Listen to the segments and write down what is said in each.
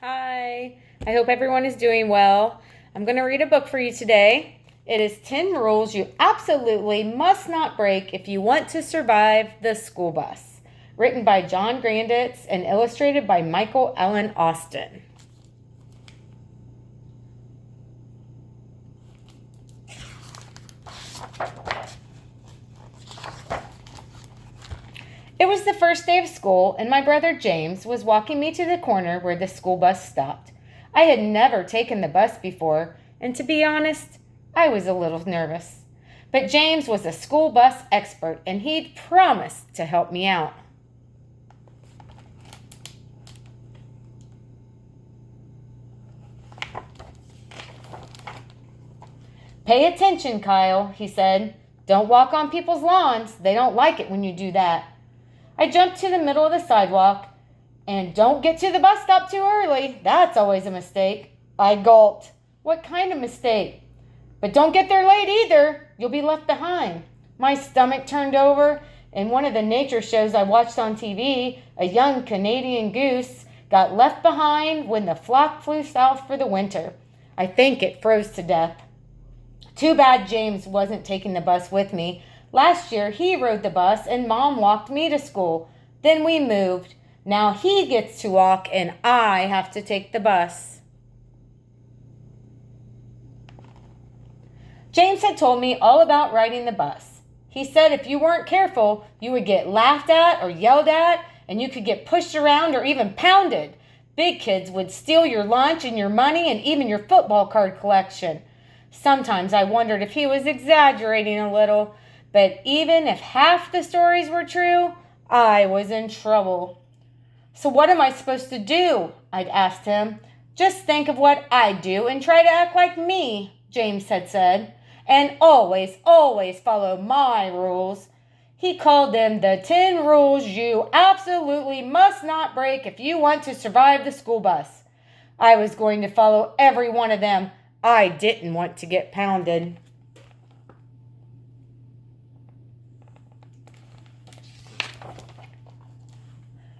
Hi, I hope everyone is doing well. I'm going to read a book for you today. It is 10 Rules You Absolutely Must Not Break If You Want to Survive the School Bus, written by John Granditz and illustrated by Michael Allen Austin. It was the first day of school, and my brother James was walking me to the corner where the school bus stopped. I had never taken the bus before, and to be honest, I was a little nervous. But James was a school bus expert, and he'd promised to help me out. "Pay attention, Kyle," he said. "Don't walk on people's lawns. They don't like it when you do that." I jumped to the middle of the sidewalk, and "Don't get to the bus stop too early. That's always a mistake." I gulped. What kind of mistake? "But don't get there late either. You'll be left behind." My stomach turned over. In one of the nature shows I watched on TV, a young Canadian goose got left behind when the flock flew south for the winter. I think it froze to death. Too bad James wasn't taking the bus with me. Last year, he rode the bus and Mom walked me to school. Then we moved. Now he gets to walk and I have to take the bus. James had told me all about riding the bus. He said if you weren't careful, you would get laughed at or yelled at, and you could get pushed around or even pounded. Big kids would steal your lunch and your money and even your football card collection. Sometimes I wondered if he was exaggerating a little, but even if half the stories were true, I was in trouble. "So what am I supposed to do?" I'd asked him. "Just think of what I do and try to act like me," James had said. "And always, always follow my rules." He called them the 10 rules you absolutely must not break if you want to survive the school bus. I was going to follow every one of them. I didn't want to get pounded.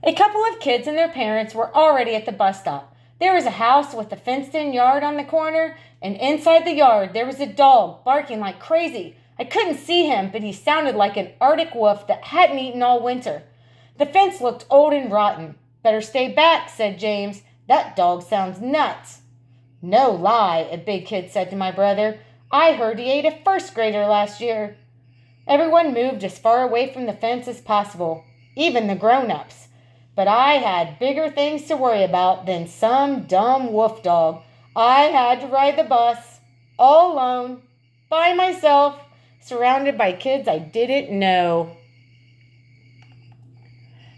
A couple of kids and their parents were already at the bus stop. There was a house with a fenced-in yard on the corner, and inside the yard there was a dog barking like crazy. I couldn't see him, but he sounded like an Arctic wolf that hadn't eaten all winter. The fence looked old and rotten. "Better stay back," said James. "That dog sounds nuts." "No lie," a big kid said to my brother. "I heard he ate a first grader last year." Everyone moved as far away from the fence as possible, even the grown-ups. But I had bigger things to worry about than some dumb wolf dog. I had to ride the bus, all alone, by myself, surrounded by kids I didn't know.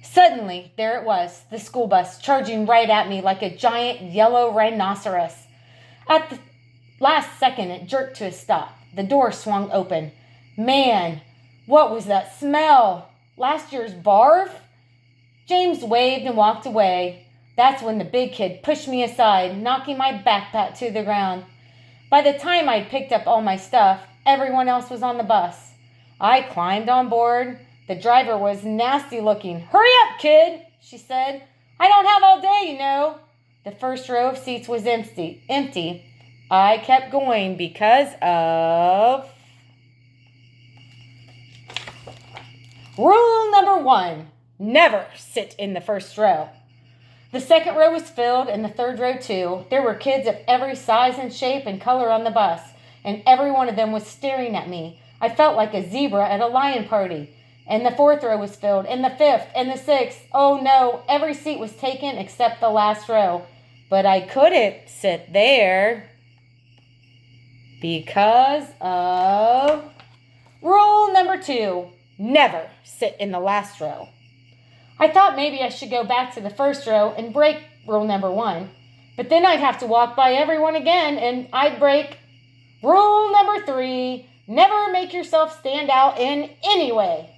Suddenly, there it was, the school bus, charging right at me like a giant yellow rhinoceros. At the last second, it jerked to a stop. The door swung open. Man, what was that smell? Last year's barf? James waved and walked away. That's when the big kid pushed me aside, knocking my backpack to the ground. By the time I'd picked up all my stuff, everyone else was on the bus. I climbed on board. The driver was nasty looking. "Hurry up, kid," she said. "I don't have all day, you know." The first row of seats was empty. I kept going because of rule number 1. Never sit in the first row. The second row was filled and the third row too. There were kids of every size and shape and color on the bus, and every one of them was staring at me. I felt like a zebra at a lion party. And the fourth row was filled, and the fifth, and the sixth. Oh no, every seat was taken except the last row. But I couldn't sit there because of rule number 2. Never sit in the last row. I thought maybe I should go back to the first row and break rule number 1. But then I'd have to walk by everyone again, and I'd break rule number 3. Never make yourself stand out in any way.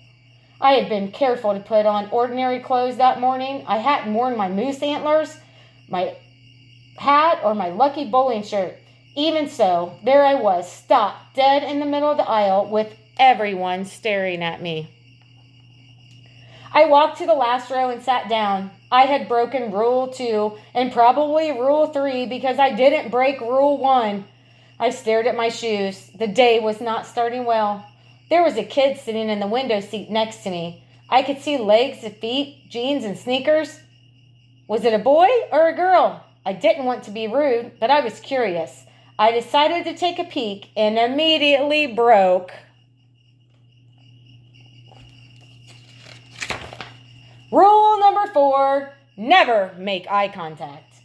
I had been careful to put on ordinary clothes that morning. I hadn't worn my moose antlers, my hat, or my lucky bowling shirt. Even so, there I was, stopped dead in the middle of the aisle with everyone staring at me. I walked to the last row and sat down. I had broken Rule 2 and probably Rule 3 because I didn't break Rule 1. I stared at my shoes. The day was not starting well. There was a kid sitting in the window seat next to me. I could see legs, feet, jeans, and sneakers. Was it a boy or a girl? I didn't want to be rude, but I was curious. I decided to take a peek and immediately broke. Rule number 4, never make eye contact.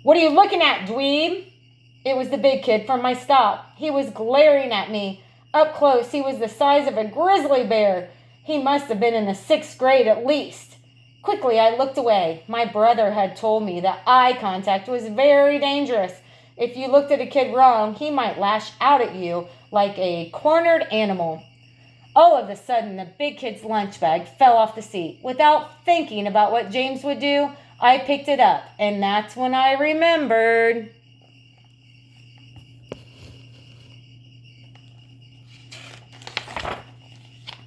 What are you looking at, dweeb? It was the big kid from my stop. He was glaring at me. Up close, he was the size of a grizzly bear. He must have been in the 6th grade at least. Quickly, I looked away. My brother had told me that eye contact was very dangerous. If you looked at a kid wrong, he might lash out at you like a cornered animal. All of a sudden, the big kid's lunch bag fell off the seat. Without thinking about what James would do, I picked it up, and that's when I remembered.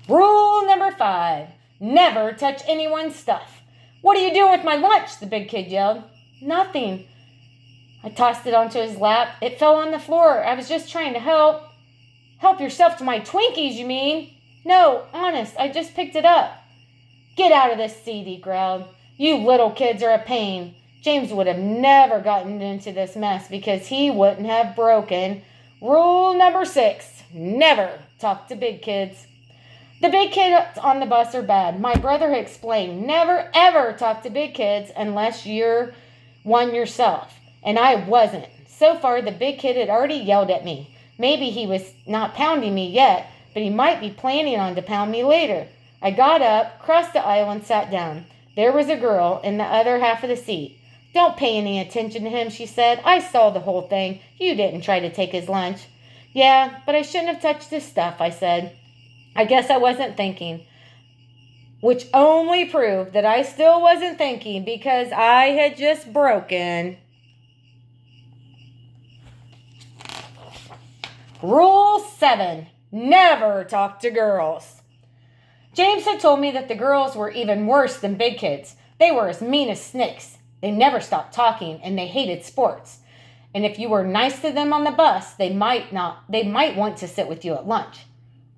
Rule number 5, never touch anyone's stuff. What are you doing with my lunch? The big kid yelled. Nothing. I tossed it onto his lap. It fell on the floor. I was just trying to help. Help yourself to my Twinkies, you mean? No, honest, I just picked it up. Get out of this seat, he growled. You little kids are a pain. James would have never gotten into this mess because he wouldn't have broken. Rule number 6, never talk to big kids. The big kids on the bus are bad. My brother had explained, never ever talk to big kids unless you're one yourself. And I wasn't. So far, the big kid had already yelled at me. Maybe he was not pounding me yet, but he might be planning on to pound me later. I got up, crossed the aisle, and sat down. There was a girl in the other half of the seat. Don't pay any attention to him, she said. I saw the whole thing. You didn't try to take his lunch. Yeah, but I shouldn't have touched his stuff, I said. I guess I wasn't thinking, which only proved that I still wasn't thinking because I had just broken. Rule 7, never talk to girls. James had told me that the girls were even worse than big kids. They were as mean as snakes. They never stopped talking and they hated sports. And if you were nice to them on the bus, they might want to sit with you at lunch.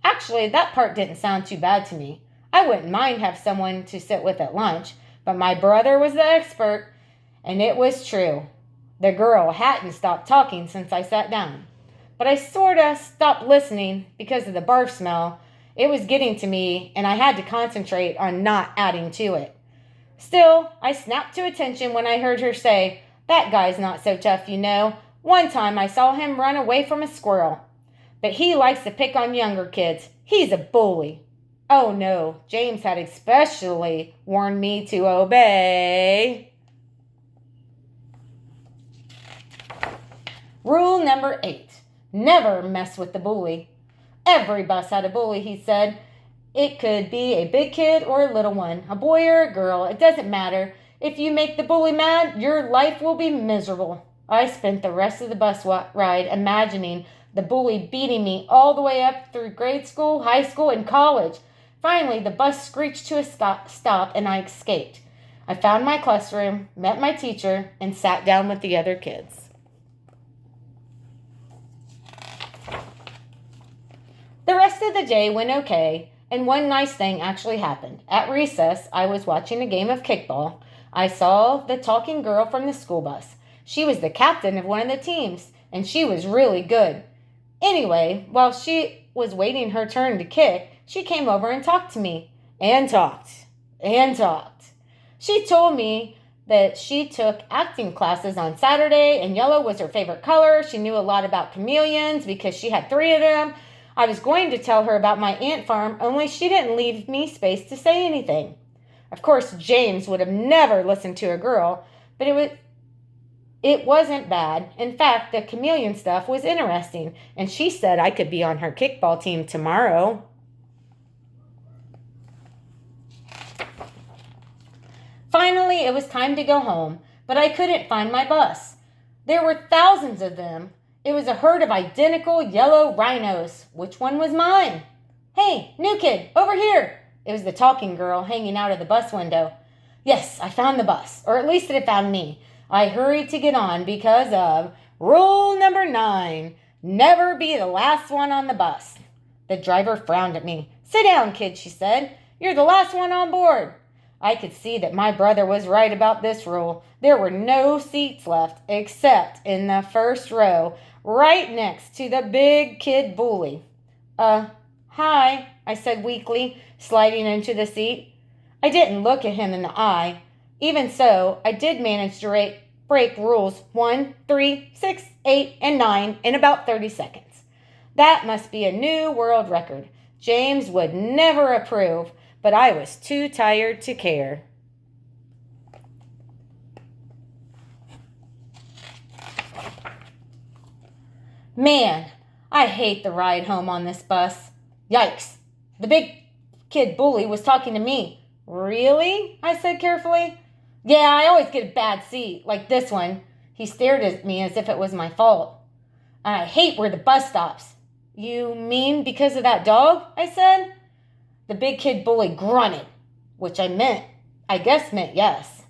Actually, that part didn't sound too bad to me. I wouldn't mind have someone to sit with at lunch, but my brother was the expert, and it was true. The girl hadn't stopped talking since I sat down. But I sort of stopped listening because of the barf smell. It was getting to me, and I had to concentrate on not adding to it. Still, I snapped to attention when I heard her say, "That guy's not so tough, you know. One time I saw him run away from a squirrel. But he likes to pick on younger kids. He's a bully." Oh no, James had especially warned me to obey. Rule number 8, never mess with the bully. Every bus had a bully, he said. It could be a big kid or a little one, a boy or a girl, it doesn't matter. If you make the bully mad, your life will be miserable. I spent the rest of the bus ride imagining the bully beating me all the way up through grade school, high school, and college. Finally, the bus screeched to a stop and I escaped. I found my classroom, met my teacher, and sat down with the other kids. The rest of the day went okay, and one nice thing actually happened. At recess, I was watching a game of kickball. I saw the talking girl from the school bus. She was the captain of one of the teams, and she was really good. Anyway, while she was waiting her turn to kick, she came over and talked to me. And talked. She told me that she took acting classes on Saturday, and yellow was her favorite color. She knew a lot about chameleons because she had 3 of them. I was going to tell her about my ant farm, only she didn't leave me space to say anything. Of course, James would have never listened to a girl, but it wasn't bad. In fact, the chameleon stuff was interesting, and she said I could be on her kickball team tomorrow. Finally, it was time to go home, but I couldn't find my bus. There were thousands of them. It was a herd of identical yellow rhinos. Which one was mine? "Hey, new kid, over here!" It was the talking girl hanging out of the bus window. Yes, I found the bus, or at least it found me. I hurried to get on because of rule number 9, never be the last one on the bus. The driver frowned at me. Sit down, kid, she said. You're the last one on board. I could see that my brother was right about this rule. There were no seats left except in the first row, right next to the big kid bully. Hi, I said weakly, sliding into the seat. I didn't look at him in the eye. Even so, I did manage to break rules 1, 3, 6, 8, and 9 in about 30 seconds. That must be a new world record. James would never approve, but I was too tired to care. Man, I hate the ride home on this bus. Yikes. The big kid bully was talking to me. Really? I said carefully. Yeah, I always get a bad seat, like this one. He stared at me as if it was my fault. I hate where the bus stops. You mean because of that dog? I said. The big kid bully grunted, which I guess meant yes.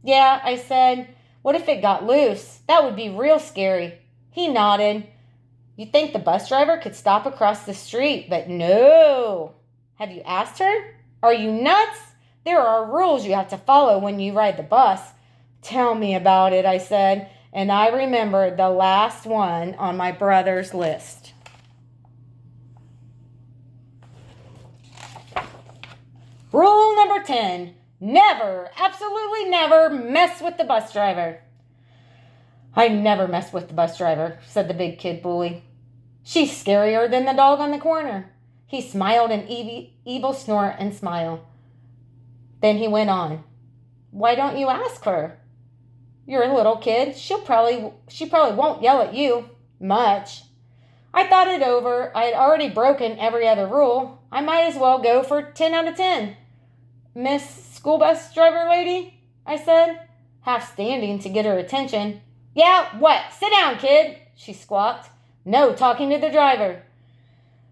Yeah, I said. What if it got loose? That would be real scary. He nodded. You'd think the bus driver could stop across the street, but no. Have you asked her? Are you nuts? There are rules you have to follow when you ride the bus. Tell me about it, I said, and I remembered the last one on my brother's list. Rule number 10, never, absolutely never mess with the bus driver. I never mess with the bus driver, said the big kid bully. She's scarier than the dog on the corner. He smiled an evil snort and smile. Then he went on. Why don't you ask her? You're a little kid. She probably won't yell at you much. I thought it over. I had already broken every other rule. I might as well go for 10 out of 10. Miss School Bus Driver Lady, I said, half standing to get her attention. Yeah, what? Sit down, kid, she squawked. No talking to the driver.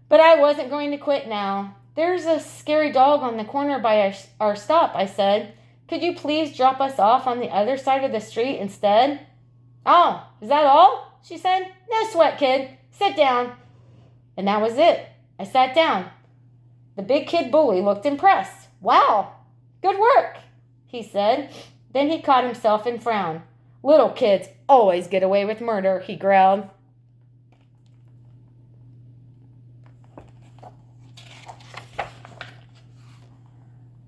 But I wasn't going to quit now. There's a scary dog on the corner by our stop, I said. Could you please drop us off on the other side of the street instead? Oh, is that all? She said. No sweat, kid. Sit down. And that was it. I sat down. The big kid bully looked impressed. Wow, good work, he said. Then he caught himself and frowned. Little kids always get away with murder, he growled.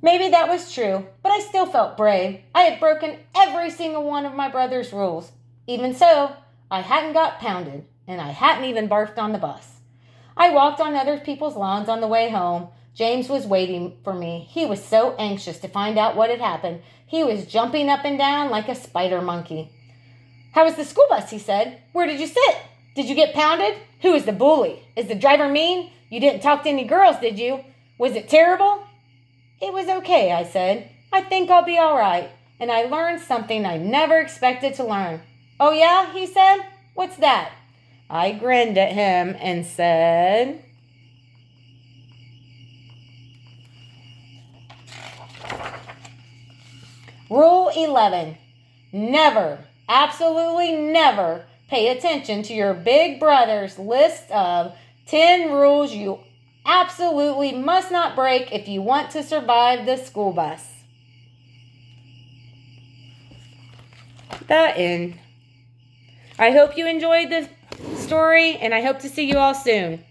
Maybe that was true, but I still felt brave. I had broken every single one of my brother's rules. Even so, I hadn't got pounded, and I hadn't even barfed on the bus. I walked on other people's lawns on the way home. James was waiting for me. He was so anxious to find out what had happened. He was jumping up and down like a spider monkey. How was the school bus, he said. Where did you sit? Did you get pounded? Who is the bully? Is the driver mean? You didn't talk to any girls, did you? Was it terrible? It was okay, I said. I think I'll be all right. And I learned something I never expected to learn. Oh yeah, he said. What's that? I grinned at him and said, Rule 11. Never, absolutely never pay attention to your big brother's list of 10 rules you absolutely must not break if you want to survive the school bus. The end. I hope you enjoyed the story, and I hope to see you all soon.